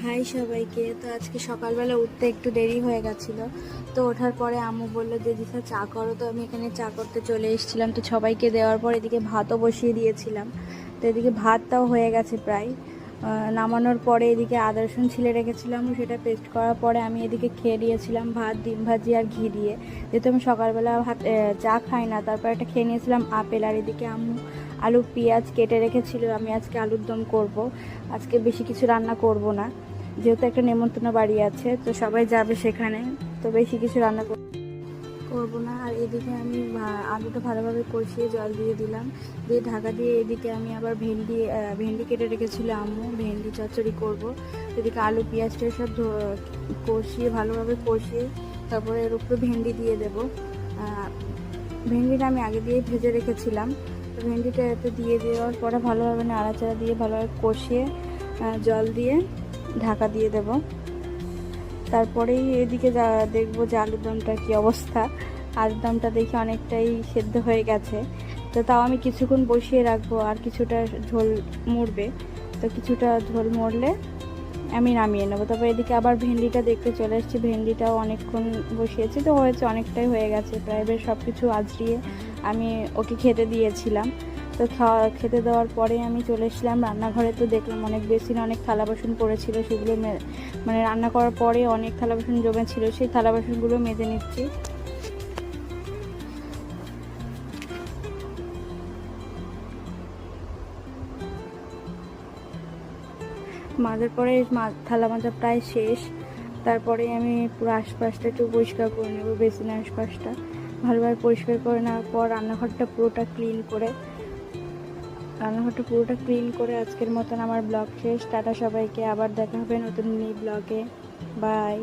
High সবাইকে। তো আজকে সকালবেলা উঠতে একটু দেরি হয়ে গেছিলো। তো ওঠার পরে আম্মু বললো যে দিশা চা করো। তো আমি এখানে চা করতে চলে এসেছিলাম। তো সবাইকে দেওয়ার পর এদিকে ভাতও বসিয়ে দিয়েছিলাম। তো এদিকে ভাতটাও হয়ে গেছে প্রায়। নামানোর পরে এদিকে আদা রসুন ছিলে রেখেছিলাম, সেটা পেস্ট করার পরে আমি এদিকে খেয়ে নিয়েছিলাম ভাত, ডিম ভাজি আর ঘি দিয়ে। যেহেতু আমি সকালবেলা ভাত চা খাই না, তারপর একটা খেয়ে নিয়েছিলাম আপেল। আর এদিকে আম্মু আলু পেঁয়াজ কেটে রেখেছিল। আমি আজকে আলুর দম করব। আজকে বেশি কিছু রান্না করব না, যেহেতু একটা নেমন্তন্ন বাড়ি আছে, তো সবাই যাবে সেখানে, তো বেশি কিছু রান্না করবো না। আর এদিকে আমি আলুটা ভালোভাবে কষিয়ে জল দিয়ে দিলাম, দিয়ে ঢাকা দিয়ে এদিকে আমি আবার ভেন্ডি কেটে রেখেছিল আম্মু, ভেন্ডি চচ্চড়ি করব। এদিকে আলু পেঁয়াজটা সব কষিয়ে ভালোভাবে কষিয়ে তারপরে এর উপরে ভেন্ডি দিয়ে দেবো। ভেন্ডিটা আমি আগে দিয়ে ভেজে রেখেছিলাম। তো ভেন্ডিটা এতে দিয়ে দেওয়ার পরে ভালোভাবে নাড়াচাড়া দিয়ে ভালোভাবে কষিয়ে জল দিয়ে ঢাকা দিয়ে দেব। তারপরেই এদিকে দেখবো যে আলুর দমটার কী অবস্থা। আলুর দমটা দেখি অনেকটাই সেদ্ধ হয়ে গেছে, তো তাও আমি কিছুক্ষণ বসিয়ে রাখবো, আর কিছুটা ঝোল মরবে। তো কিছুটা ঝোল মরলে আমি নামিয়ে নেবো। তারপর এদিকে আবার ভেন্ডিটা দেখতে চলে এসেছি, ভেন্ডিটাও অনেকক্ষণ বসিয়েছি, তো হয়েছে, অনেকটাই হয়ে গেছে প্রায়। বেশ সব কিছু আজরিয়ে আমি ওকে খেতে দিয়েছিলাম। তো খেতে দেওয়ার পরে আমি চলে এসেছিলাম রান্নাঘরে। তো দেখলাম অনেক বেসিনে অনেক থালা বাসন পড়েছিল, সেগুলো মানে রান্না করার পরে অনেক থালা বাসন জমেছিল, সেই থালা বাসনগুলো মেজে নিচ্ছি। মাজার পরে থালা মাজা প্রায় শেষ। তারপরে আমি পুরো আশপাশটা একটু পরিষ্কার করে নেবো, বেসিনের আশপাশটা ভালোভাবে পরিষ্কার করে নেওয়ার পর রান্নাঘরটা পুরোটা ক্লিন করে আজকের মতন আমার ব্লগ শেষ। টাটা সবাইকে, আবার দেখা হবে নতুন ব্লগে। বাই।